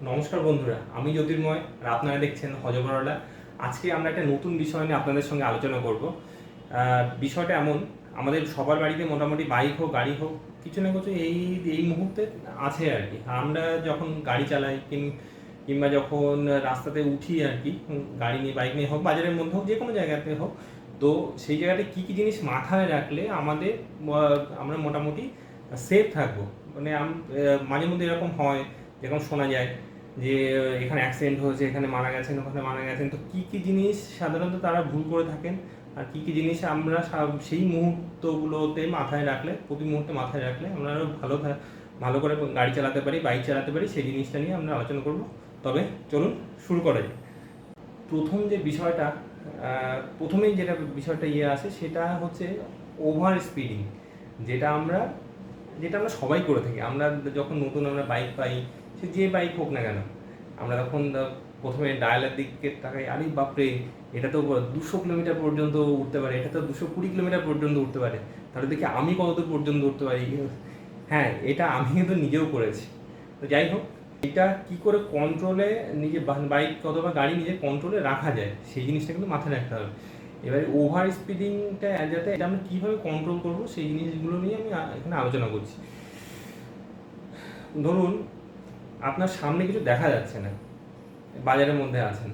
নমস্কার বন্ধুরা, আমি জ্যোতির্ময় আর আপনারা দেখছেন হজবরলা। আজকে আমরা একটা নতুন বিষয় নিয়ে আপনাদের সঙ্গে আলোচনা করব। বিষয়টা এমন, আমাদের সবার বাড়িতে মোটামুটি বাইক হোক গাড়ি হোক কিছু না কিছু এই এই মুহূর্তে আছে আর কি। আমরা যখন গাড়ি চালাই কিংবা যখন রাস্তাতে উঠি আর কি, গাড়ি নিয়ে বাইক নিয়ে হোক, বাজারের মধ্যে হোক, যে কোনো জায়গাতে হোক, তো সেই জায়গাতে কী কী জিনিস মাথায় রাখলে আমরা মোটামুটি সেফ থাকবো। মানে মাঝে মধ্যে এরকম হয়, যেরকম শোনা যায় যে এখানে অ্যাক্সিডেন্ট হয়েছে, এখানে মারা গেছেন, ওখানে মারা গেছেন। তো কী কী জিনিস সাধারণত তারা ভুল করে থাকেন, আর কী কী জিনিস আমরা সেই মুহূর্তগুলোতে মাথায় রাখলে, প্রতি মুহূর্তে মাথায় রাখলে আমরা আরও ভালো করে গাড়ি চালাতে পারি, বাইক চালাতে পারি, সেই জিনিসটা নিয়ে আমরা আলোচনা করব। তবে চলুন শুরু করা যায়। প্রথম যে বিষয়টা, প্রথমেই যেটা বিষয়টা আসে সেটা হচ্ছে ওভার স্পিডিং। যেটা আমরা যেটা আমরা সবাই করে থাকি। আমরা যখন নতুন আমরা বাইক পাই, সে যে বাইক হোক না কেন, আমরা তখন প্রথমে ডায়ালের দিকে তাকাই, আরে বাপরে, এটা তো 200 কিলোমিটার পর্যন্ত উঠতে পারে, এটা তো 220 কিলোমিটার পর্যন্ত উঠতে পারে, তাহলে দেখি আমি কতদূর পর্যন্ত উঠতে পারি। হ্যাঁ, এটা আমি কিন্তু নিজেও করেছি। তো যাই হোক, এটা কি করে কন্ট্রোলে নিজে বাইক অথবা গাড়ি নিজের কন্ট্রোলে রাখা যায়, সেই জিনিসটা কিন্তু মাথায় রাখতে হবে। এবারে ওভার স্পিডিংটা যাতে এটা আমরা কীভাবে কন্ট্রোল করবো, সেই জিনিসগুলো নিয়ে আমি এখানে আলোচনা করছি। ধরুন, আপনার সামনে কিছু দেখা যাচ্ছে না, বাজারের মধ্যে আছেন,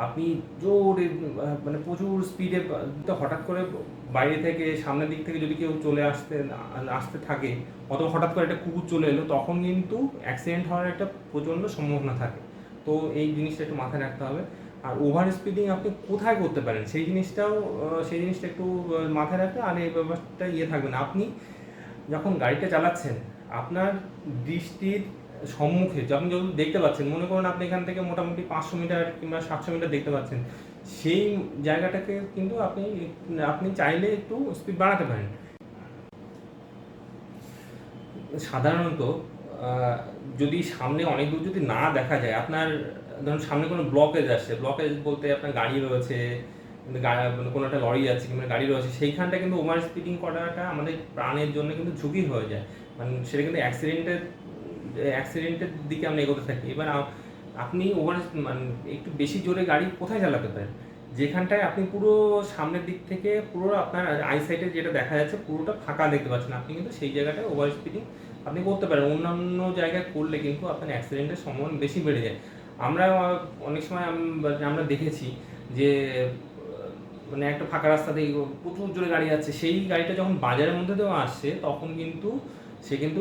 আপনি জোরে মানে প্রচুর স্পিডে, হঠাৎ করে বাইরে থেকে সামনের দিক থেকে যদি কেউ চলে আসতে থাকে, অথবা হঠাৎ করে একটা কুকুর চলে এলো, তখন কিন্তু অ্যাক্সিডেন্ট হওয়ার একটা প্রচণ্ড সম্ভাবনা থাকে। তো এই জিনিসটা একটু মাথায় রাখতে হবে। আর ওভার স্পিডিং আপনি কোথায় করতে পারেন সেই জিনিসটা একটু মাথায় রাখলে আর এই ব্যাপারটা থাকবে না। আপনি যখন গাড়িটা চালাচ্ছেন, আপনার দৃষ্টির সম্মুখে আপনি যখন দেখতে পাচ্ছেন, মনে করুন আপনি এখান থেকে মোটামুটি 500 মিটার কিংবা 700 মিটার দেখতে পাচ্ছেন, সেই জায়গাটাকে কিন্তু আপনি চাইলে একটু স্পিড বাড়াতে পারেন। সাধারণত যদি সামনে অনেক দূর যদি না দেখা যায়, আপনার ধরুন সামনে কোনো ব্লকেজ আসছে, ব্লকেজ বলতে আপনার গাড়ি রয়েছে, মানে কোনো একটা লরি যাচ্ছে কিংবা গাড়ি রয়েছে, সেইখানটা কিন্তু ওভার স্পিডিং করাটা আমাদের প্রাণের জন্য কিন্তু ঝুঁকি হয়ে যায়। মানে সেটা কিন্তু অ্যাক্সিডেন্টের দিকে আমরা এগোতে থাকি। এবার আপনি মানে একটু বেশি জোরে গাড়ি কোথায় চালাতে পারেন, যেখানটায় আপনি পুরো সামনের দিক থেকে পুরো আপনার আইসাইটে যেটা দেখা যাচ্ছে পুরোটা ফাঁকা দেখতে পাচ্ছেন, আপনি কিন্তু সেই জায়গাটায় ওভার স্পিডিং আপনি করতে পারেন। অন্যান্য জায়গায় করলে কিন্তু আপনার অ্যাক্সিডেন্টের সম্ভাবনা বেশি বেড়ে যায়। আমরা অনেক সময় আমরা দেখেছি যে মানে একটা ফাঁকা রাস্তাতে প্রচুর জোরে গাড়ি যাচ্ছে, সেই গাড়িটা যখন বাজারের মধ্যে দিয়েও আসছে, তখন কিন্তু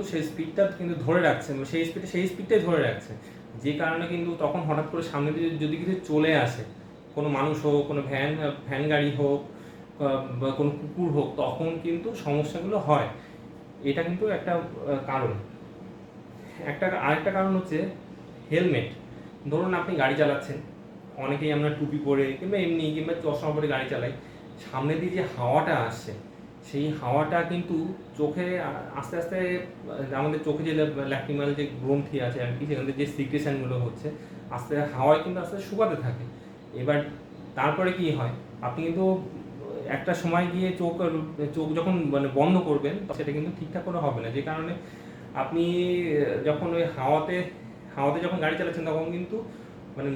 সেই স্পিডটা কিন্তু ধরে রাখছে, সেই স্পিডটাই ধরে রাখছে, যে কারণে কিন্তু তখন হঠাৎ করে সামনে দিয়ে যদি কিছু চলে আসে, কোনো মানুষ হোক, কোনো ভ্যান গাড়ি হোক, বা কোনো কুকুর হোক, তখন কিন্তু সমস্যাগুলো হয়। এটা কিন্তু একটা কারণ। আরেকটা কারণ হচ্ছে হেলমেট। ধরুন আপনি গাড়ি চালাচ্ছেন, অনেকেই আমরা টুপি পরে কিংবা এমনি কিংবা চশমা পরে গাড়ি চালাই, সামনে দিয়ে যে হাওয়াটা আসছে, সেই হাওয়াটা কিন্তু চোখে আস্তে আস্তে আমাদের চোখে যে ল্যাক্রিমাল যে গ্রন্থি আছে আর কি, সেখান থেকে যে সিক্রেশনগুলো হচ্ছে, আস্তে হাওয়ায় কিন্তু আস্তে আস্তে শুকাতে থাকে। এবার তারপরে কি হয়, আপনি কিন্তু একটা সময় গিয়ে চোখ যখন মানে বন্ধ করবেন, সেটা কিন্তু ঠিকঠাক করে হবে না, যে কারণে আপনি যখন ওই হাওয়াতে যখন গাড়ি চালাচ্ছেন, তখন কিন্তু মানে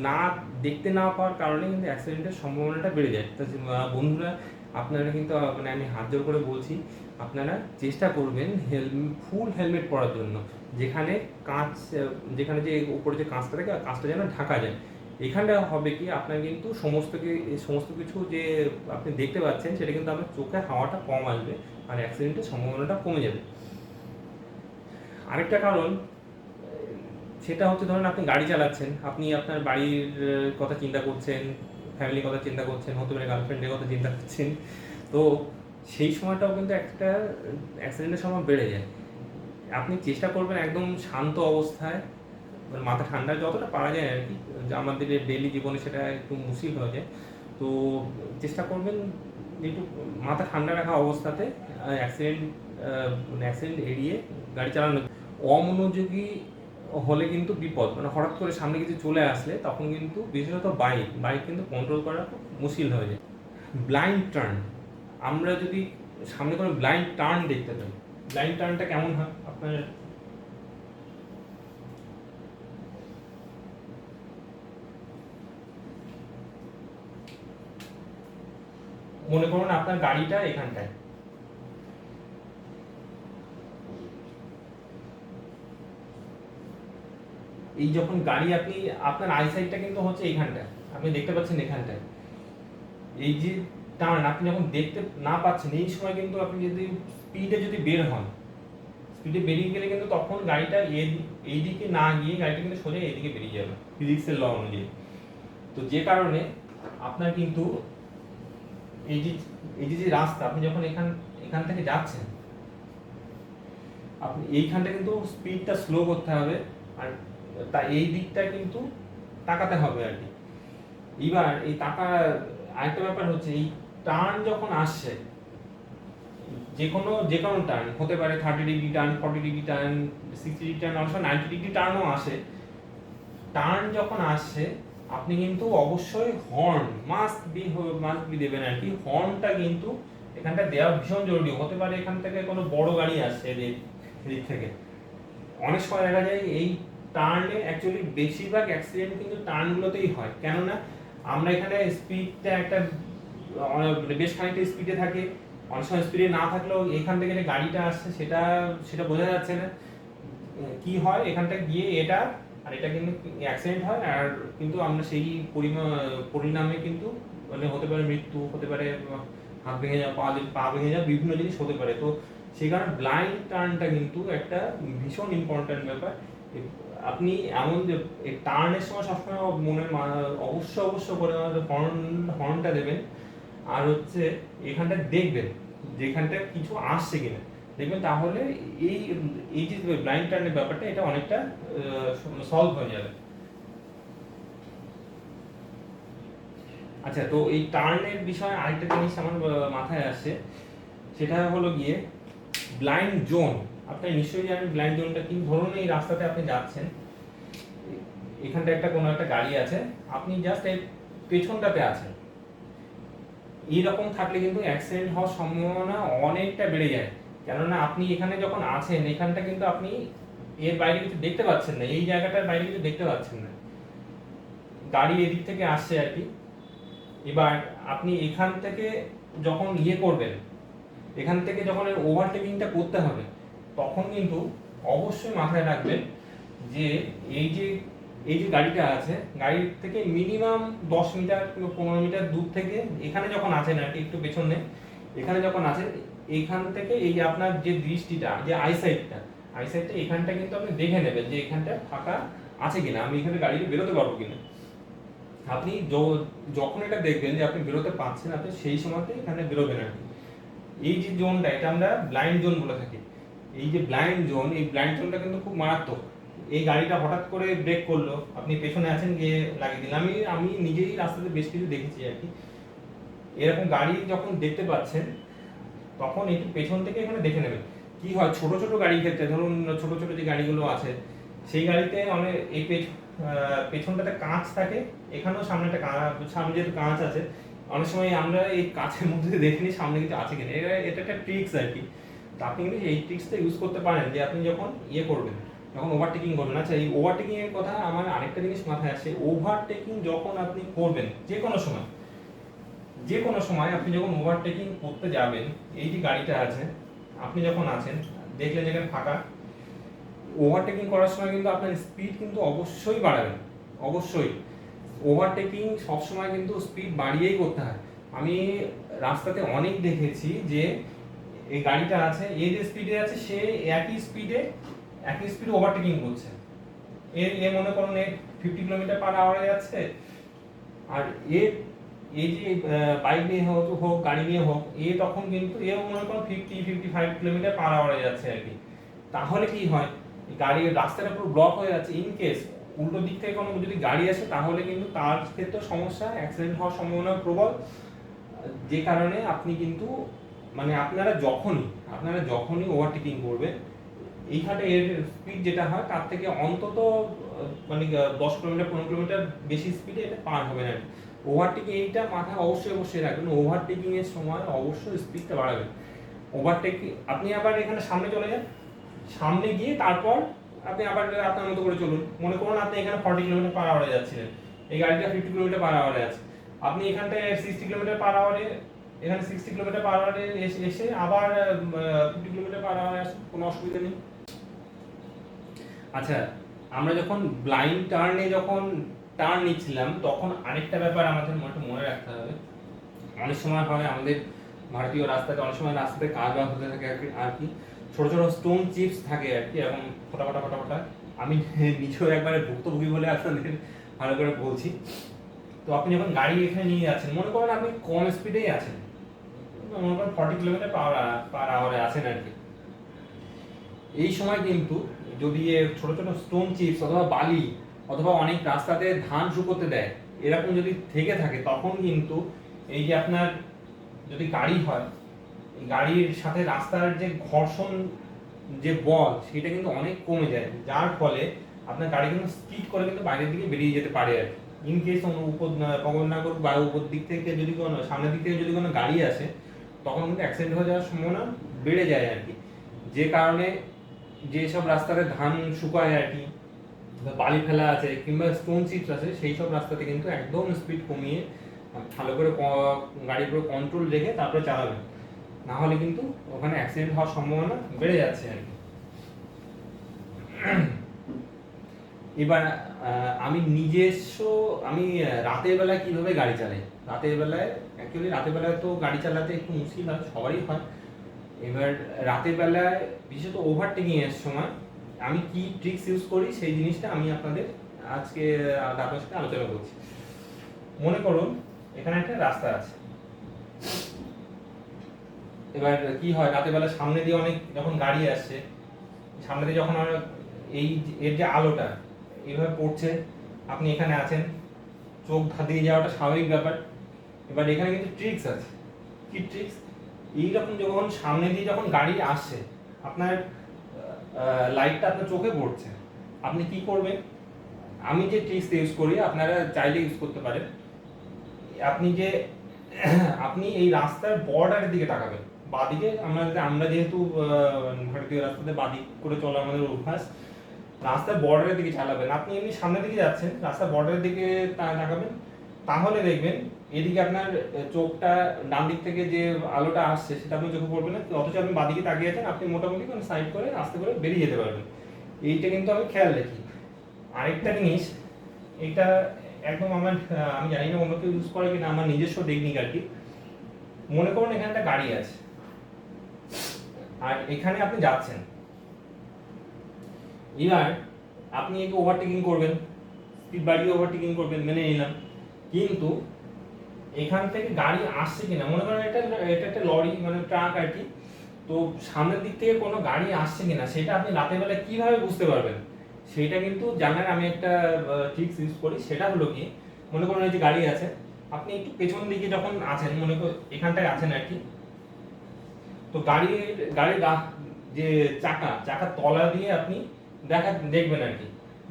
দেখতে না পাওয়ার কারণে কিন্তু অ্যাক্সিডেন্টের সম্ভাবনাটা বেড়ে যায়। তো বন্ধুরা, আপনারা কিন্তু মানে আমি হাত জোর করে বলছি, আপনারা চেষ্টা করবেন ফুল হেলমেট পরার জন্য, যেখানে যে উপরে যে কাঁচটা থাকে, কাঁচটা যেন ঢাকা যায়। এখানটা হবে কি, আপনার কিন্তু সমস্ত কিছু যে আপনি দেখতে পাচ্ছেন, সেটা কিন্তু আপনার চোখে হাওয়াটা কম আসবে, আর অ্যাক্সিডেন্টের সম্ভাবনাটা কমে যাবে। আরেকটা কারণ, সেটা হচ্ছে ধরুন আপনি গাড়ি চালাচ্ছেন, আপনি আপনার বাড়ির কথা চিন্তা করছেন, ফ্যামিলির কথা চিন্তা করছেন, হতে পারে গার্লফ্রেন্ডের কথা চিন্তা করছেন, তো সেই সময়টাও কিন্তু একটা অ্যাক্সিডেন্টের সময় বেড়ে যায়। আপনি চেষ্টা করবেন একদম শান্ত অবস্থায়, মানে মাথা ঠান্ডা যতটা পারা যায় আর কি, আমাদের ডেইলি জীবনে সেটা একটু মুশকিল হয়ে যায়। তো চেষ্টা করবেন একটু মাথা ঠান্ডা রাখা অবস্থাতে অ্যাক্সিডেন্ট এড়িয়ে গাড়ি চালানো। অমনোযোগী হলে কিন্তু বিপদ, মানে হঠাৎ করে সামনে কিছু চলে আসলে তখন কিন্তু বিশেষত বাইক কিন্তু কন্ট্রোল করা খুব মুশকিল হয়ে যায়। ব্লাইন্ড টার্ন, আমরা যদি সামনে কোনো ব্লাইন্ড টার্ন দেখতে পাই, ব্লাইন্ড টার্নটা কেমন হয় আপনার মনে করুন আপনার গাড়িটা এখানটায়, এই যখন গাড়ি আপনি, আপনার আইসাইটটা কিন্তু হচ্ছে এইখানটায়, আপনি দেখতে পাচ্ছেন এখানটায়, এই যে টার্ন আপনি যখন দেখতে না পাচ্ছেন এই সময় কিন্তু আপনি যদি স্পিডে যদি বের হন, স্পিডে বেরিয়ে গেলে কিন্তু তখন গাড়িটা এই দিকে না গিয়ে গাড়িটা কিন্তু সোজা এইদিকে বেরিয়ে যাবে ফিজিক্সের ল অনুযায়ী। তো যে কারণে আপনার কিন্তু এই যে যে রাস্তা আপনি যখন এখান থেকে যাচ্ছেন, আপনি এইখানটা কিন্তু স্পিডটা স্লো করতে হবে, আর তা এই দিকটা কিন্তু তাকাতে হবে আর কি। এবার এই আরেকটা ব্যাপার হচ্ছে, এই টার্ন যখন আসছে, যে কোনো টার্ন হতে পারে 30 degree turn, 40 degree turn, 60 degree turn, অনেক সময় 90 ডিগ্রি টার্নও আসে। টার্ন যখন আসছে আপনি কিন্তু অবশ্যই হর্ন মাস্ট বি দেবেন আর কি। হর্নটা কিন্তু এখানটা দেওয়া ভীষণ জরুরি। হতে পারে এখান থেকে কোনো বড় গাড়ি আসছে এদিক থেকে, অনেক সময় দেখা যায় এই টার্নে অ্যাকচুয়ালি বেশিরভাগ অ্যাক্সিডেন্ট কিন্তু টার্নগুলোতেই হয়, কেননা আমরা এখানে স্পিডটা একটা বেশ খানিকটা স্পিডে থাকে, অনেক সময় স্পিডে না থাকলেও এখান থেকে যে গাড়িটা আসছে সেটা বোঝা যাচ্ছে না। কি হয়, এখানটা গিয়ে এটা আর এটা কিন্তু অ্যাক্সিডেন্ট হয়, আর কিন্তু আমরা সেই পরিণামে কিন্তু মানে হতে পারে মৃত্যু, হতে পারে হাত ভেঙে যাওয়া, পা ভেঙে যাওয়া, বিভিন্ন জিনিস হতে পারে। তো সেই কারণে ব্লাইন্ড টার্নটা কিন্তু একটা ভীষণ ইম্পর্ট্যান্ট ব্যাপার। আপনি এমন যে এই টার্নের সময় সবসময় অবশ্য করে হর্নটা দেবেন, আর হচ্ছে এখানটা দেখবেন যেখানটা কিছু আসছে কিনা দেখবেন, তাহলে এই এই যে ব্লাইন্ড টার্নের ব্যাপারটা এটা অনেকটা সলভ হয়ে যাবে। আচ্ছা, তো এই টার্নের বিষয়ে আরেকটা জিনিস আমার মাথায় আসছে, সেটা হলো গিয়ে ব্লাইন্ড জোন। আপনি নিশ্চয়ই জানেন ব্লাইন্ড জোনটা কি। ধরুন এই রাস্তাতে আপনি যাচ্ছেন, এখানটা কোনো একটা গাড়ি আছে, আপনি জাস্ট এর পেছনটাতে আছেন, এইরকম থাকলে কিন্তু অ্যাক্সিডেন্ট হওয়ার সম্ভাবনা অনেকটা বেড়ে যায়। কেননা আপনি এখানে যখন আছেন, এখানটা কিন্তু আপনি এর বাইরে কিছু দেখতে পাচ্ছেন না, এই জায়গাটার বাইরে কিছু দেখতে পাচ্ছেন না, গাড়ি এদিক থেকে আসছে আর কি। এবার আপনি এখান থেকে যখন করবেন, এখান থেকে যখন ওভারটেকিংটা করতে হবে, তখন কিন্তু অবশ্যই মাথায় রাখবেন যে এই যে গাড়িটা আছে, গাড়ির থেকে মিনিমাম 10 মিটার কিংবা 15 মিটার দূর থেকে এখানে যখন আছেন আর কি, একটু পেছনে এখানে যখন আছেন, এখান থেকে এই আপনার যে দৃষ্টিটা, যে আইসাইটটা এখানটা কিন্তু আপনি দেখে নেবেন যে এখানটা ফাঁকা আছে কিনা, আমি এখানে গাড়িতে বেরোতে পারবো কিনা। আপনি যখন এটা দেখবেন যে আপনি বেরোতে পারছেন, আপনি সেই সময়তে এখানে বেরোবেন আর কি। এই যে জোনটা, এটা আমরা ব্লাইন্ড জোন বলে থাকি। এই যে ব্লাইন্ড জোন, এই ব্লাইন্ড জোনটা কিন্তু খুব মারাত্মক। এই গাড়িটা হঠাৎ করে ব্রেক করলো, আপনি পেছনে আছেন, গিয়ে লাগিয়ে দিলেন। আমি নিজেই রাস্তাতে বেশ কিছু দেখেছি আর কি। এরকম গাড়ি যখন দেখতে পাচ্ছেন, তখন একটু পেছন থেকে এখানে দেখে নেবেন। কি হয়, ছোট ছোট গাড়ির ক্ষেত্রে, ধরুন ছোট ছোট যে গাড়িগুলো আছে, সেই গাড়িতে অনেক এই পেছনটাতে কাঁচ থাকে, এখানেও সামনে যেহেতু কাঁচ আছে, অনেক সময় আমরা এই কাঁচের মধ্যে দেখে নিই সামনে কিছু আছে কিনা। এটা একটা ট্রিক্স আর কি। তো আপনি কিন্তু এই ট্রিক্সটা ইউজ করতে পারেন, যে আপনি যখন করবেন, যখন ওভারটেকিং করবেন। আচ্ছা, এই ওভারটেকিং এর কথা আমার আরেকটা জিনিস মাথায় আসে। ওভারটেকিং যখন আপনি করবেন, যে কোনো সময় আপনি যখন ওভারটেকিং করতে যাবেন, এই যে গাড়িটা আছে, আপনি যখন আছেন, দেখলেন যেখানে ফাঁকা, ওভারটেকিং করার সময় কিন্তু আপনার স্পিড কিন্তু অবশ্যই বাড়াবেন। অবশ্যই ওভারটেকিং সবসময় কিন্তু স্পিড বাড়িয়েই করতে হয়। আমি রাস্তাতে অনেক দেখেছি যে এই গাড়িটা আছে, এই যে স্পিডে আছে, সে একই স্পিডে ওভারটেকিং করছে। মনে করুন 50 কিলোমিটার পার আওয়ারে যাচ্ছে, আর এই যে বাইক নিয়ে হোক গাড়ি নিয়ে হোক, তখন কিন্তু মনে করুন 55 কিলোমিটার পার আওয়ারে যাচ্ছে আর কি। তাহলে কি হয়, গাড়ির রাস্তাটা পুরো ব্লক হয়ে যাচ্ছে। ইন কেস উল্টো দিক থেকে কোনো যদি গাড়ি আসে, তাহলে কিন্তু তার ক্ষেত্রে সমস্যা, অ্যাক্সিডেন্ট হওয়ার সম্ভাবনা প্রবল। যে কারণে আপনি কিন্তু মানে আপনারা যখনই ওভারটেকিং করবেন, এইখানে এর স্পিড যেটা হয় তার থেকে অন্তত মানে 10 কিলোমিটার 15 কিলোমিটার বেশি স্পিডে এটা পার হবে না। ওভারটেকিং এইটা মাথায় অবশ্যই রাখবেন, ওভারটেকিং এর সময় অবশ্যই স্পিডটা বাড়াবেন। ওভারটেকিং আপনি আবার এখানে সামনে চলে যান, সামনে গিয়ে তারপর আপনি আবার আপনার মতো করে চলুন। মনে করুন আপনি এখানে 40 কিলোমিটার পার আওয়ারে যাচ্ছিলেন, এই গাড়িটা 50 কিলোমিটার পার আওয়ারে আছে, আপনি এখানটায় 60 কিলোমিটার পার আওয়ারে এখানে 60 কিলোমিটার পার আওয়ারে এসে আবার 50 কিলোমিটার পার আওয়ারে আসে, কোনো অসুবিধা নেই। আচ্ছা, আমরা যখন ব্লাইন্ড টার্ন নিচ্ছিলাম তখন আরেকটা ব্যাপার আমাদের মনে রাখতে হবে। অনেক সময় হয় আমাদের ভারতীয় রাস্তাতে, অনেক সময় রাস্তাতে কাজ বাজ হতে থাকে আর কি, ছোট ছোট স্টোন চিপস থাকে আর কি, এরকম ফোটা ফোটা ফোটা ফোটা। আমি নিজেও একবারে ভুক্তভোগী বলে আপনাদের ভালো করে বলছি। তো আপনি যখন গাড়ি এখানে নিয়ে যাচ্ছেন, মনে করেন আপনি কম স্পিডেই আছেন, মনে করেন 40 কিলোমিটার পার আওয়ারে আছেন আর কি, এই সময় কিন্তু যদি ছোট ছোট স্টোন চিপস অথবা বালি অথবা অনেক রাস্তাতে ধান শুকোতে দেয়, এরকম যদি থেকে থাকে, তখন কিন্তু এই যে আপনার যদি গাড়ি হয়, এই গাড়ির সাথে রাস্তার যে ঘর্ষণ, যে বল, সেটা কিন্তু অনেক কমে যায়, যার ফলে আপনার গাড়ি কিন্তু স্কিড করে কিন্তু বাইরের দিকে বেরিয়ে যেতে পারে আর কি। ইন কেস উপর পবন না করুক বা উপর দিক থেকে যদি কোনো সামনের দিক থেকে যদি কোনো গাড়ি আসে, তখন কিন্তু অ্যাক্সিডেন্ট হয়ে যাওয়ার সম্ভাবনা বেড়ে যায় আর কি। যে কারণে যেসব রাস্তাতে ধান শুকায় আর কি, বালি ফেলা আছে কিংবা স্টোন চিপস আছে, সেই সব রাস্তাতে কিন্তু একদম স্পিড কমিয়ে ভালো করে গাড়ির উপর কন্ট্রোল রেখে তারপরে চালাবেন, না হলে কিন্তু ওখানে অ্যাক্সিডেন্ট হওয়ার সম্ভাবনা বেড়ে যাচ্ছে আর কি। এবার আমি রাতের বেলায় কিভাবে গাড়ি চালাই, রাতের বেলায় তো গাড়ি চালাতে একটু মুশকিল হয়, সবারই হয়। এবার রাতের বেলায় বিশেষত ওভারটেকিং এর সময় আমি কি ট্রিক্স ইউজ করি, সেই জিনিসটা আমি আপনাদের আজকে আপনার সাথে আলোচনা করছি। মনে করুন এখানে একটা রাস্তা আছে, এবার কি হয়, রাতের বেলা সামনে দিয়ে অনেক যখন গাড়ি আসছে, সামনে দিয়ে যখন এর যে আলোটা এইভাবে পড়ছে, আপনি এখানে আছেন, চোখ ধাঁধিয়ে যাওয়াটা স্বাভাবিক ব্যাপার। এবার এখানে কিন্তু ট্রিক্স আছে। কি ট্রিক্স? এইরকম যখন সামনে দিয়ে যখন গাড়ি আসছে, আপনার লাইটটা আপনার চোখে পড়ছে, আপনি কি করবেন? আমি যে ট্রিক্স ইউজ করি, আপনারা চাইলে ইউজ করতে পারেন। আপনি এই রাস্তার বর্ডারের দিকে তাকাবেন, বাদিকে। আমরা যেহেতু ভারতীয় রাস্তাতে বাদিক করে চলা আমাদের অভ্যাস, রাস্তার বর্ডারের দিকে চালাবেন। আপনি এমনি সামনের দিকে যাচ্ছেন, রাস্তার বর্ডারের দিকে তাকাবেন, তাহলে দেখবেন এদিকে আপনার চোখটা ডান দিক থেকে যে আলোটা আসছে সেটা আপনার চোখে পড়বে না, অথচ আপনি বাদিকে তাকিয়ে আছেন, আপনি মোটামুটি সাইড করে আস্তে করে বেরিয়ে যেতে পারবেন। এইটা কিন্তু আমি খেয়াল রাখি। আরেকটা জিনিস, এটা একদম আমি জানি না অন্য কেউ ইউজ করে কিনা, আমার নিজস্ব টেকনিক আর কি। মনে করুন এখানে একটা গাড়ি আছে আর এখানে আপনি যাচ্ছেন, এবার আপনি একে ওভারটেকিং করবেন, স্পিড বাড়িয়ে ওভারটেকিং করবেন, মেনে নিলাম। কিন্তু এখান থেকে গাড়ি আসছে কিনা, মনে করেন এটা একটা লরি মানে ট্রাক আর কি, তো সামনের দিক থেকে কোনো গাড়ি আসছে কিনা সেটা আপনি রাতের বেলা কিভাবে বুঝতে পারবেন, সেটা কিন্তু জানার আমি একটা ট্রিক্স ইউজ করি। সেটা হলো কি, মনে করুন এই যে গাড়ি আছে, আপনি একটু পেছন দিকে যখন আছেন, মনে করুন এখানটায় আছেন আর কি, তো গাড়ির যে চাকার তলা দিয়ে আপনি দেখবেন আর কি,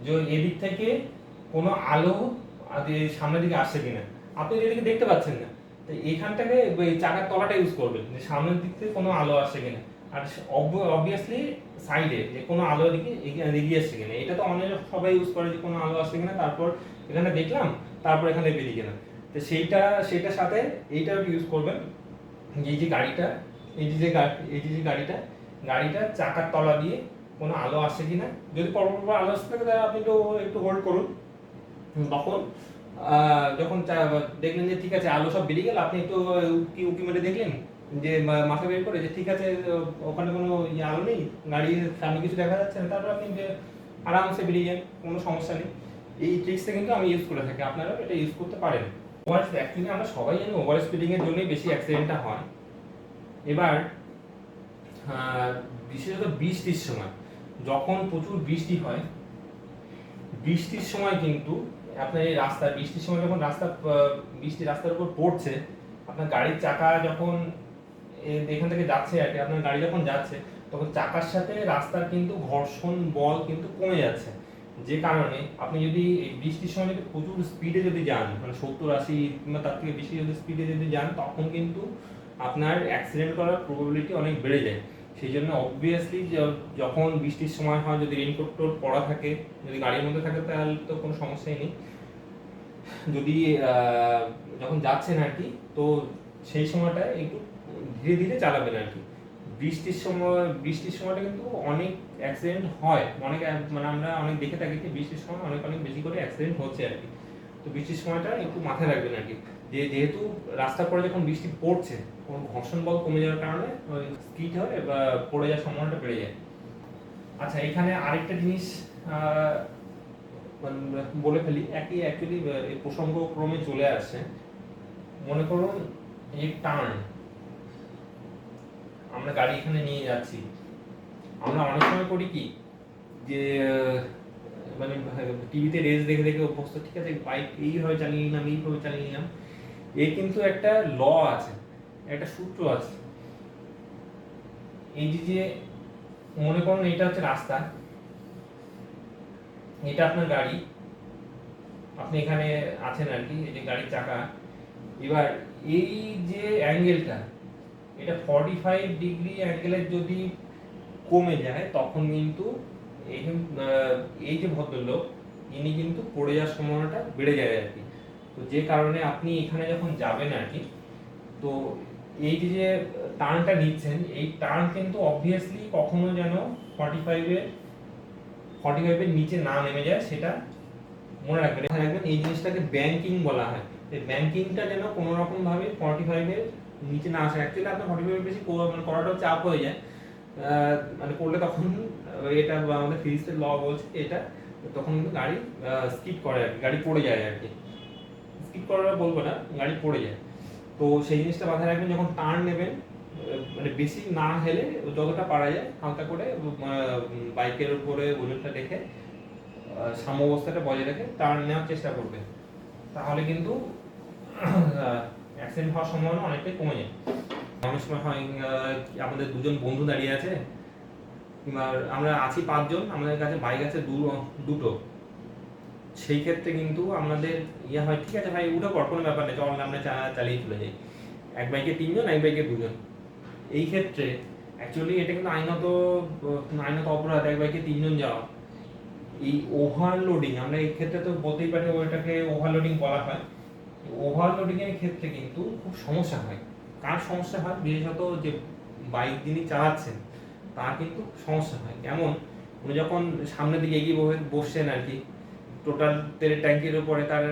যে এদিক থেকে কোনো আলো সামনের দিকে আসছে কিনা। আপনি যেদিকে দেখতে পাচ্ছেন না, তো এইখানটাকে ওই চাকার তলাটা ইউজ করবেন, যে সামনের দিক থেকে কোনো আলো আসছে কিনা। আর অবভিয়াসলি সাইডে যে কোনো আলো এগিয়ে আসছে কিনা, এটা তো অনেক সবাই ইউজ করে, যে কোনো আলো আসছে কিনা, তারপর এখানে দেখলাম, তারপর এখানে বেরিয়ে গেলাম। তো সেইটার সাথে এইটা ইউজ করবেন, এই যে গাড়িটা, গাড়িটা চাকার তলা দিয়ে কোনো আলো আসছে কিনা। যদি পরপর আলো আসতে থাকে তাহলে আপনি একটু হোল্ড করুন। তখন যখন দেখলেন যে ঠিক আছে আলো সব বেরিয়ে গেল, আপনি একটু উকি মেরে দেখলেন, যে মাথা বের করে যে ঠিক আছে ওখানে কোনো আলো নেই, গাড়ির সামনে কিছু দেখা যাচ্ছে না, তারপর আপনি আরামসে বেরিয়ে যান, কোনো সমস্যা নেই। এই ট্রিক্সটা কিন্তু আমি ইউজ করে থাকি, আপনারাও এটা ইউজ করতে পারেন। অ্যাকচুয়ালি আমরা সবাই জানি ওভার স্পিডিং এর জন্যই বেশি অ্যাক্সিডেন্টটা হয়। এবার বিশেষত বৃষ্টির সময়, যখন প্রচুর বৃষ্টি হয়, বৃষ্টির সময় কিন্তু আপনার এই বৃষ্টির সময় যখন বৃষ্টি রাস্তার উপর পড়ছে, আপনার গাড়ির চাকা যখন এখান থেকে যাচ্ছে আর কি, আপনার গাড়ি যখন যাচ্ছে, তখন চাকার সাথে রাস্তার কিন্তু ঘর্ষণ বল কিন্তু কমে যাচ্ছে। যে কারণে আপনি যদি এই বৃষ্টির সময় যদি প্রচুর স্পিডে যদি যান, মানে 70-80 কিংবা তার থেকে বেশি যদি স্পিডে যদি যান, তখন কিন্তু আপনার অ্যাক্সিডেন্ট করার প্রবাবিলিটি অনেক বেড়ে যায়। সেই জন্য অবভিয়াসলি যখন বৃষ্টির সময় হয়, যদি রেইনকোট পরা থাকে, যদি গাড়ির মধ্যে থাকে, তাহলে তো কোনো সমস্যাই নেই। যদি যখন যাচ্ছেন আর কি, তো সেই সময়টা একটু ধীরে ধীরে চালাবেন আর কি। বৃষ্টির সময়টা কিন্তু অনেক অ্যাক্সিডেন্ট হয়, অনেক মানে আমরা অনেক দেখে থাকি যে বৃষ্টির সময় অনেক অনেক বেশি করে অ্যাক্সিডেন্ট হচ্ছে আর কি। তো বৃষ্টির সময়টা একটু মাথায় রাখবেন আর কি, যেহেতু রাস্তার পরে যখন বৃষ্টি পড়ছে তখন ঘর্ষণ বল কমে যাওয়ার কারণে স্কিড হয় বা পড়ে যাওয়ার সম্ভাবনাটা বেড়ে যায়। আচ্ছা, এখানে আরেকটা জিনিস বলে ফেলি, একই অ্যাকচুয়ালি এই প্রসঙ্গ ক্রমে চলে আসছে। মনে করুন এই টার্ন, আমরা গাড়ি এখানে নিয়ে যাচ্ছি, আমরা অনেক সময় করি কি যে মানে টিভিতে রেস দেখে দেখে অভ্যস্ত, ঠিক আছে বাইক এইভাবে চালিয়ে নিলাম এইভাবে চালিয়ে নিলাম। এর কিন্তু একটা ল আছে, একটা সূত্র আছে। এই যে মনে করুন এটা হচ্ছে রাস্তা, এটা আপনার গাড়ি, আপনি এখানে আছেন আর কি, এই যে গাড়ির চাকা। এবার এই যে অ্যাঙ্গেলটা, এটা 45 ডিগ্রি অ্যাঙ্গেলের যদি কমে যায় তখন কিন্তু এই যে ভদ্রলোক ইনি কিন্তু পড়ে যাওয়ার সম্ভাবনাটা বেড়ে যায় আর কি। তো যে কারণে আপনি এখানে যখন যাবেন আর কি, তো এই যে টার্নটা নিচ্ছেন, এই টার্ন কিন্তু অবভিয়াসলি কখনো যেন 45 এর নিচে না নেমে যায়, সেটা মনে রাখবেন। এই জিনিসটাকে ব্যাংকিং বলা হয়। এই ব্যাংকিংটা যেন কোনো রকম ভাবে 45 এর নিচে না আসে। অ্যাকচুয়ালি আপনার 45 এর বেশি মানে করাটাও চাপ হয়ে যায়, মানে করলে তখন এটা আমাদের ফিজিক্সের ল বলছে এটা, তখন কিন্তু গাড়ি স্কিড করে আর কি, গাড়ি পড়ে যায় আর কি। স্কিড করাটা বলবো না, গাড়ি পড়ে যায়। তো সেই জিনিসটা মাথায় রাখবেন যখন টার্ন নেবেন, মানে বেশি না হেলে যতটা পারা যায় হালকা করে বাইকের উপরে বুলেটটা রেখে সাম্যাবস্থাটা বজায় রেখে টার্ন নেওয়ার চেষ্টা করবে, তাহলে কিন্তু অ্যাক্সিডেন্ট হওয়ার সম্ভাবনা অনেকটাই কমে যায়। অনেক সময় হয় আমাদের দুজন বন্ধু দাঁড়িয়ে আছে, কিংবা আমরা আছি 5 জন, আমাদের কাছে বাইক আছে দুটো। সেই ক্ষেত্রে কিন্তু আমাদের হয় ঠিক আছে ভাই উঠে পড়, কোনো ব্যাপার নেই, চল আমরা চালিয়ে চলে যাই। এক বাইকে 3 জন, এক বাইকে 2 জন। এই ক্ষেত্রে অ্যাকচুয়ালি এটা কিন্তু আইনত অপরাধ, এক বাইকে 3 জন যাওয়া। এই ওভারলোডিং, আমরা এই ক্ষেত্রে তো বলতেই পারি ওইটাকে ওভারলোডিং বলা হয়। ওভারলোডিং এর ক্ষেত্রে কিন্তু খুব সমস্যা হয়। কার সমস্যা হয়? বিশেষত যে বাইক যিনি চালাচ্ছেন তার কিন্তু সমস্যা হয়। কেমন? উনি যখন সামনের দিকে এগিয়ে বসছেন আর কি, টোটাল তেলের ট্যাঙ্কির উপরে তার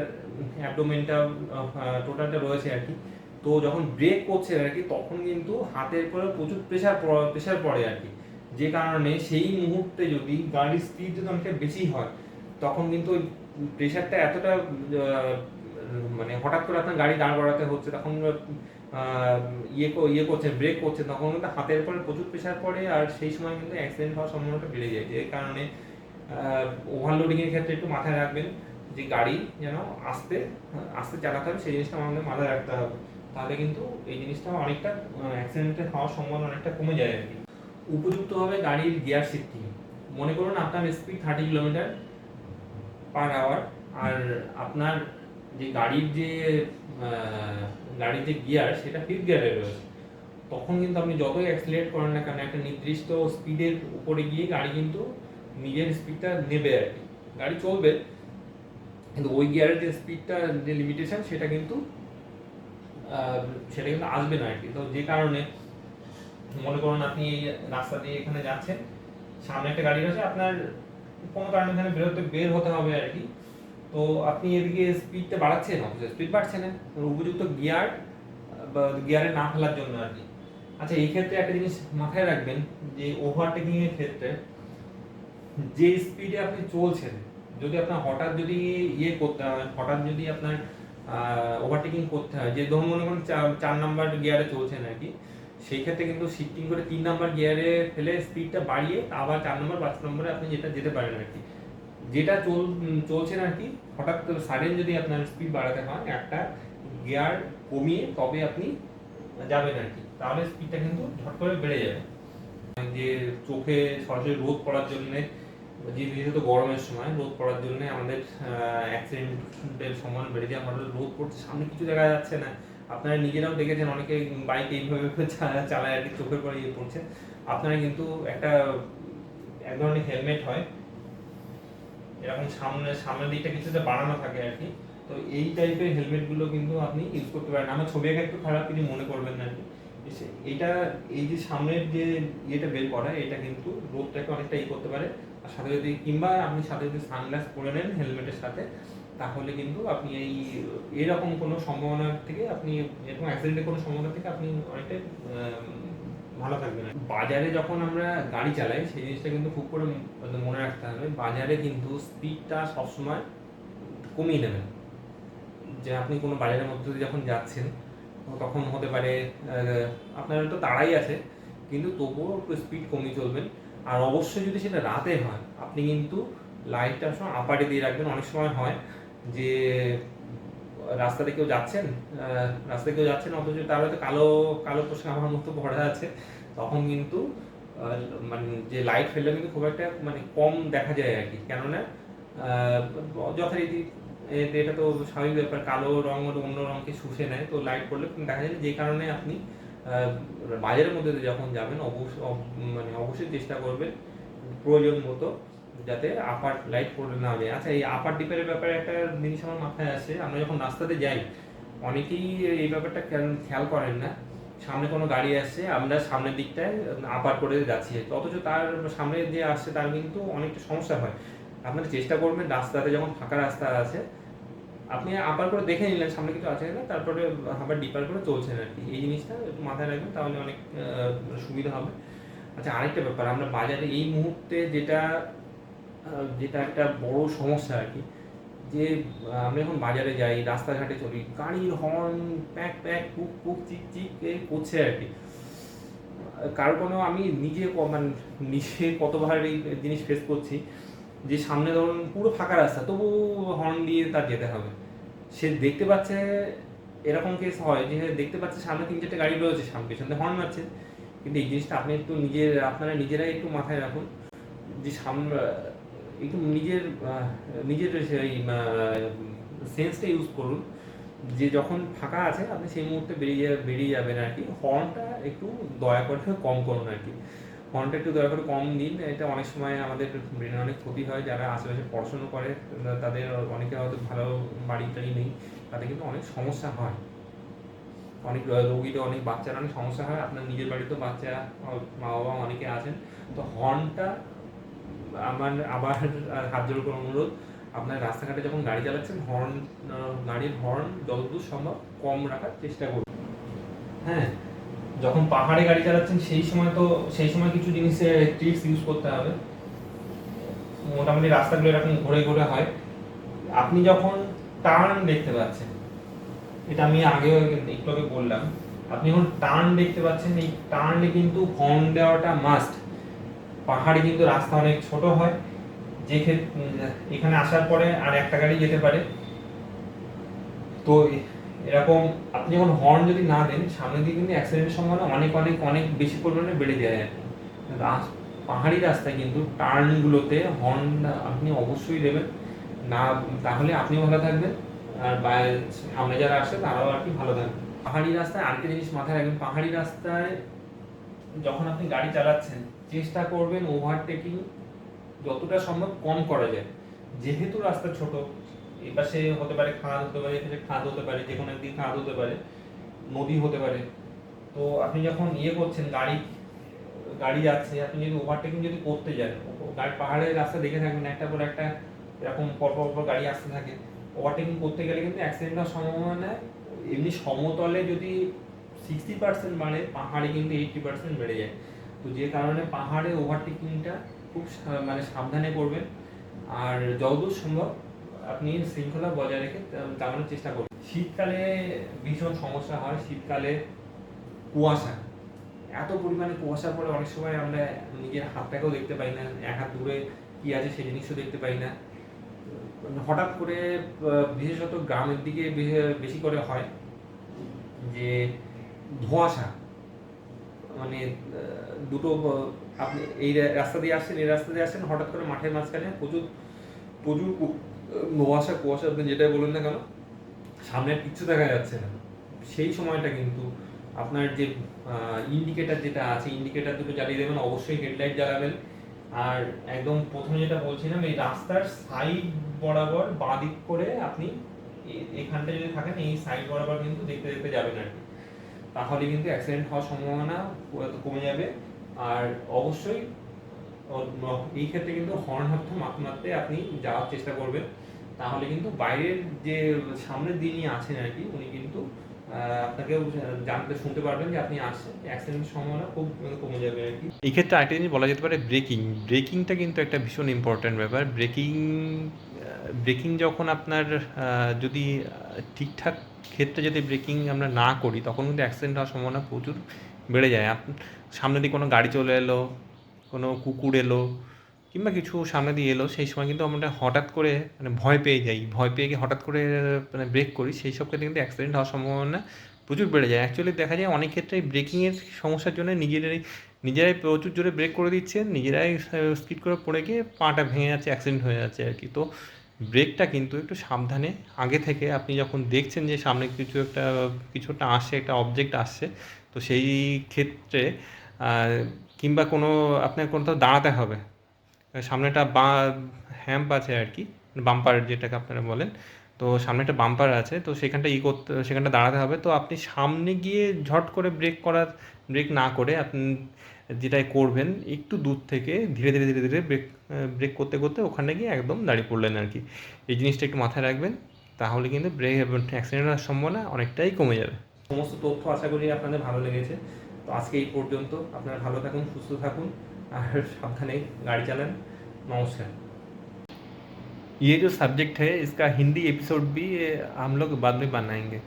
অ্যাবডোমেনটা টোটালটা রয়েছে আর কি। তো যখন ব্রেক করছেন আর কি, তখন কিন্তু হাতের উপরে প্রচুর প্রেশার পড়ে আর কি। যে কারণে সেই মুহূর্তে যদি গাড়ির স্পিড যদি অনেকটা বেশি হয়, তখন কিন্তু ওই প্রেশারটা এতটা মানে হঠাৎ করে আপনার গাড়ি দাঁড় করাতে হচ্ছে, তখন করছে ব্রেক করছে, তখন কিন্তু হাতের উপরে প্রচুর প্রেশার পড়ে, আর সেই সময় কিন্তু অ্যাক্সিডেন্ট হওয়ার সম্ভাবনাটা বেড়ে যায়। যে কারণে ওভারলোডিং এর ক্ষেত্রে একটু মাথায় রাখবেন যে গাড়ি যেন আস্তে আস্তে চালাতে হবে, সেই জিনিসটা আমাদের মাথায় রাখতে হবে। তাহলে কিন্তু এই জিনিসটা অনেকটা অ্যাক্সিডেন্টের হওয়ার সম্ভাবনা অনেকটা কমে যায় আর কি। উপযুক্তভাবে গাড়ির গিয়ার শিফটিং, মনে করুন আপনার স্পিড 30 কিলোমিটার/আওয়ার, আর আপনার যে গাড়ির যে গিয়ার সেটা 5th গিয়ারে রয়েছে, তখন কিন্তু আপনি যতই অ্যাক্সিলারেট করেন না কেন, একটা নির্দিষ্ট স্পিডের উপরে গিয়ে গাড়ি কিন্তু নিজের স্পিডটা নেবে আর কি। গাড়ি চলবে কিন্তু ওই গিয়ারের যে স্পিডটা, যে লিমিটেশন, সেটা কিন্তু আসবে না আর কি। তো যে কারণে মনে করুন আপনি এই রাস্তা দিয়ে এখানে যাচ্ছেন, সামনে একটা গাড়ি আছে, আপনার কোনো কারণে এখানে বের হতে হবে আর কি। তো আপনি এদিকে স্পিডটা বাড়াচ্ছেন, অথচ স্পিড বাড়ছে না, উপযুক্ত গিয়ারে না ফেলার জন্য আর কি। আচ্ছা, এই ক্ষেত্রে একটা জিনিস মাথায় রাখবেন যে ওভারটেকিং এর ক্ষেত্রে যে স্পিডে আপনি চলছেন, যদি আপনার হঠাৎ যদি করতে হয়, হঠাৎ যদি আপনার ওভারটেকিং করতে হয়, যে ধরুন মনে করেন 4 নাম্বার গিয়ারে চলছেন আর কি, সেই ক্ষেত্রে কিন্তু শিফটিং করে 3 নাম্বার গিয়ারে ফেলে স্পিডটা বাড়িয়ে আবার 4 নম্বর 5 নম্বরে আপনি যেতে পারেন আর কি। যেটা চলছেন আর কি, হঠাৎ সাডেন যদি আপনার স্পিড বাড়াতে হয়, একটা গিয়ার কমিয়ে তবে আপনি যাবেন আর কি, তাহলে স্পিডটা কিন্তু ঝট করে বেড়ে যাবে। যে চোখে সরাসরি রোদ পড়ার জন্য, বিশেষত গরমের সময় রোদ পড়ার জন্য আমাদের অ্যাক্সিডেন্টের সম্ভাবনা বেড়ে যায়। হঠাৎ রোদ পড়ছে, সামনে কিছু দেখা যাচ্ছে না, আপনারা নিজেরাও দেখেছেন অনেকে বাইক এইভাবে চালায় আর কি, চোখের পরে পড়ছে। আপনারা কিন্তু এক ধরনের হেলমেট হয়, এরকম সামনের দিকটা কিছুটা বাড়ানো থাকে আর কি, তো এই টাইপের হেলমেটগুলো কিন্তু আপনি ইউজ করতে পারেন। আমার ছবি আঁকা একটু খারাপ, কিছু মনে করবেন না আরকি। এটা এই যে সামনের যে ইয়েটা বের করা, এটা কিন্তু রোদটাকে অনেকটা করতে পারে। আর সাথে যদি কিংবা আপনি সাথে যদি সানগ্লাস পরে নেন হেলমেটের সাথে, তাহলে কিন্তু আপনি এরকম কোনো সম্ভাবনা থেকে আপনি এরকম অ্যাক্সিডেন্টের কোনো সম্ভাবনা থেকে আপনি অনেকটাই ভালো থাকবেন। বাজারে যখন আমরা গাড়ি চালাই সেই জিনিসটা কিন্তু খুব করে মনে রাখতে হবে, বাজারে কিন্তু স্পিডটা সবসময় কমিয়ে নেবেন। যে আপনি কোনো বাজারের মধ্যে দিয়ে যখন যাচ্ছেন তখন হতে পারে আপনার তো তাড়াই আছে, কিন্তু তবুও একটু স্পিড কমিয়ে চলবেন। আর অবশ্যই যদি সেটা রাতে হয়, আপনি কিন্তু লাইটটা সময় আপারে দিয়ে রাখবেন। অনেক সময় হয় যে রাস্তাতে কেউ যাচ্ছেন, অথচ তার হয়তো কালো কালো পোশাক আমার মতো পরা আছে, তখন কিন্তু মানে যে লাইট ফেললে কিন্তু খুব একটা মানে কম দেখা যায় আর কি। কেননা যথারীতি এটা তো স্বাভাবিক ব্যাপার, কালো রং অন্য রঙকে শুষে নেয়, তো লাইট পড়লে দেখা যায় যে কারণে আপনি বাজারের মধ্যে যখন যাবেন অবশ্যই চেষ্টা করবেন প্রয়োজন মতো যাতে আপার লাইট পড়ে না যায়। আচ্ছা, এই আপার ডিপের ব্যাপারে একটা জিনিস আমার মাথায় আসে, আমরা যখন রাস্তাতে যাই অনেকেই এই ব্যাপারটা খেয়াল করেন না। সামনে কোনো গাড়ি আসছে, আমরা সামনের দিকটায় আপার করে যাচ্ছি, অথচ তার সামনে যে আসছে তার কিন্তু অনেকটা সমস্যা হয়। আপনারা চেষ্টা করবেন রাস্তাতে যখন ফাঁকা রাস্তা আছে আপনি আপার করে দেখে নিলেন সামনে কিছু আছে না, তারপরে আবার ডিপার করে চলছেন আর কি। এই জিনিসটা একটু মাথায় রাখবেন, তাহলে অনেক সুবিধা হবে। আচ্ছা, আরেকটা ব্যাপার, আমরা বাজারে এই মুহূর্তে যেটা একটা বড় সমস্যা আর কি, যে আমরা যখন বাজারে যাই, রাস্তাঘাটে চলি, গাড়ির হর্ন প্যাক প্যাক পুক পুক চিক চিক করছে আর কি। কারো কোনো আমি মানে নিজে কতবার এই জিনিস ফেস করছি, যে সামনে ধরুন পুরো ফাঁকা রাস্তা, তবু হর্ন দিয়ে তার যেতে হবে। সে দেখতে পাচ্ছে, এরকম কেস হয় যে দেখতে পাচ্ছে সামনে 3-4টে গাড়ি রয়েছে, সামনে পেছনে হর্ন মারছে, কিন্তু এই জিনিসটা আপনি একটু আপনারা নিজেরাই একটু মাথায় রাখুন, যে সামনে একটু নিজের সেই সেন্সটা ইউজ করুন, যে যখন ফাঁকা আছে আপনি সেই মুহূর্তে বেরিয়ে যাবেন আর কি। হর্নটা একটু দয়া করে কম করুন আর কি, হর্নটা একটু দয়া করে কম দিন। এটা অনেক সময় আমাদের ব্রেনের অনেক ক্ষতি হয়, যারা আশেপাশে পড়াশুনো করে তাদের অনেকের হয়তো ভালো বাড়ি টাড়ি নেই, তাদের কিন্তু অনেক সমস্যা হয়, অনেক রোগীদের অনেক বাচ্চার অনেক সমস্যা হয়। আপনার নিজের বাড়িতেও বাচ্চা মা বাবা অনেকে আছেন, তো হর্নটা আমার আবার হাত জোড় করে অনুরোধ, আপনার রাস্তাঘাটে যখন গাড়ি চালাচ্ছেন গাড়ির হর্ন যতদূর সম্ভব কম রাখার চেষ্টা করুন। হ্যাঁ, যখন পাহাড়ে গাড়ি চালাচ্ছেন সেই সময় কিছু জিনিসের ট্রিক্স ইউজ করতে হবে। মোটামুটি রাস্তাগুলো এরকম ঘুরে ঘুরে হয়, আপনি যখন টার্ন দেখতে পাচ্ছেন, এটা আমি আগেও একটু আগে বললাম, আপনি যখন টার্ন দেখতে পাচ্ছেন, এই টার্নে কিন্তু হর্ন দেওয়াটা মাস্ট। পাহাড়ে কিন্তু রাস্তা অনেক ছোট হয়, যে এখানে আসার পরে আর একটা গাড়ি যেতে পারে, তো এরকম আপনি যখন হর্ন যদি না দেন, সামনে দিয়ে কিন্তু অ্যাক্সিডেন্টের সম্ভাবনা অনেক অনেক অনেক বেশি পরিমাণে বেড়ে যায় আর কি। পাহাড়ি রাস্তায় কিন্তু টার্নগুলোতে হর্ন আপনি অবশ্যই দেবেন না, তাহলে আপনিও ভালো থাকবেন আর সামনে যারা আসে তারাও আর কি ভালো থাকবে। পাহাড়ি রাস্তায় আরেকটা জিনিস মাথায় রাখবেন, পাহাড়ি রাস্তায় যখন আপনি গাড়ি চালাচ্ছেন চেষ্টা করবেন ওভারটেকিং যতটা সম্ভব কম করা যায়। যেহেতু রাস্তা ছোট, এপাশে হতে পারে খাদ, হতে পারে এপাশে খাদ, হতে পারে যে কোনো একদিন খাদ, হতে পারে নদী, হতে পারে। তো আপনি যখন করছেন, গাড়ি যাচ্ছে, আপনি যদি ওভারটেকিং যদি করতে যান, পাহাড়ের রাস্তা দেখে থাকবেন একটা পর একটা এরকম পরপর গাড়ি আসতে থাকে, ওভারটেকিং করতে গেলে কিন্তু অ্যাক্সিডেন্ট হওয়ার সম্ভাবনা এমনি সমতলে যদি 60% বাড়ে, পাহাড়ে কিন্তু 80% বেড়ে যায়। তো যে কারণে পাহাড়ে ওভারটেকিংটা খুব মানে সাবধানে করবেন, আর যতদূর সম্ভব আপনি শৃঙ্খলা বজায় রেখে চালানোর চেষ্টা করবেন। শীতকালে ভীষণ সমস্যা হয়, শীতকালে কুয়াশা, এত পরিমাণে কুয়াশার পরে অনেক সময় আমরা নিজের হাতটাকেও দেখতে পাই না, এক হাত দূরে কি আছে সেই জিনিসও দেখতে পাই না। হঠাৎ করে বিশেষত গ্রামের দিকে বেশি করে হয় যে ধোঁয়াশা, মানে দুটো আপনি এই রাস্তা দিয়ে আসছেন, হঠাৎ করে মাঠের মাঝখানে প্রচুর প্রচুর কুয়াশা, আপনি যেটাই বলুন না কেন সামনের কিচ্ছু দেখা যাচ্ছে না। সেই সময়টা কিন্তু আপনার যে ইন্ডিকেটার যেটা আছে, ইন্ডিকেটার দুটো জ্বালিয়ে দেবেন, অবশ্যই হেডলাইট জ্বালাবেন। আর একদম প্রথমে যেটা বলছিলাম, এই রাস্তার সাইড বরাবর বাঁ দিক করে আপনি এখানটা যদি থাকেন এই সাইড বরাবর কিন্তু দেখতে দেখতে যাবেন আর কি, তাহলে কিন্তু অ্যাক্সিডেন্ট হওয়ার সম্ভাবনা কমে যাবে। আর অবশ্যই এই ক্ষেত্রে কিন্তু হর্ন মারতে মারতে আপনি যাওয়ার চেষ্টা করবেন, তাহলে কিন্তু বাইরের যে সামনের যিনি আছেন আর কি উনি কিন্তু আপনাকেও জানতে শুনতে পারবেন যে আপনি আসছেন, অ্যাক্সিডেন্টের সম্ভাবনা খুব কমে যাবে আর কি। এই ক্ষেত্রে আরেকটা জিনিস বলা যেতে পারে, ব্রেকিংটা কিন্তু একটা ভীষণ ইম্পর্ট্যান্ট ব্যাপার। ব্রেকিং যখন আপনার যদি ঠিকঠাক ক্ষেত্রে যদি ব্রেকিং আমরা না করি তখন কিন্তু অ্যাক্সিডেন্ট হওয়ার সম্ভাবনা প্রচুর বেড়ে যায়। সামনে দিয়ে কোনো গাড়ি চলে এলো, কোনো কুকুর এলো কিংবা কিছু সামনে দিয়ে এলো, সেই সময় কিন্তু আমরা হঠাৎ করে মানে ভয় পেয়ে গিয়ে হঠাৎ করে মানে ব্রেক করি, সেই সব ক্ষেত্রে কিন্তু অ্যাক্সিডেন্ট হওয়ার সম্ভাবনা প্রচুর বেড়ে যায়। অ্যাকচুয়ালি দেখা যায় অনেক ক্ষেত্রে ব্রেকিংয়ের সমস্যার জন্য নিজেরাই প্রচুর জোরে ব্রেক করে দিচ্ছে, নিজেরাই স্কিড করে পড়ে গিয়ে পাটা ভেঙে যাচ্ছে, অ্যাক্সিডেন্ট হয়ে যাচ্ছে আর কি। তো ব্রেকটা কিন্তু একটু সাবধানে আগে থেকে আপনি যখন দেখছেন যে সামনে কিছুটা আসছে, একটা অবজেক্ট আসছে, তো সেই ক্ষেত্রে কিংবা আপনার কোথাও দাঁড়াতে হবে, সামনে একটা হ্যাম্প আছে আর কি, বাম্পার যেটাকে আপনারা বলেন, তো সামনে একটা বাম্পার আছে, তো সেখানটা দাঁড়াতে হবে। তো আপনি সামনে গিয়ে ঝট করে ব্রেক না করে আপনি যেটাই করবেন, একটু দূর থেকে ধীরে ধীরে ধীরে ধীরে ব্রেক করতে করতে ওখানে গিয়ে একদম দাঁড়িয়ে পড়লেন আর কি। এই জিনিসটা একটু মাথায় রাখবেন, তাহলে কিন্তু অ্যাক্সিডেন্ট হওয়ার সম্ভাবনা অনেকটাই কমে যাবে। সমস্ত তথ্য আশা করি আপনাদের ভালো লেগেছে। তো আজকে এই পর্যন্ত। আপনারা ভালো থাকুন, সুস্থ থাকুন, আর সাবধানে गाड़ी चलाएं। नमस्कार। ये जो सब्जेक्ट है इसका हिंदी एपिसोड भी हम लोग बाद में बनाएंगे।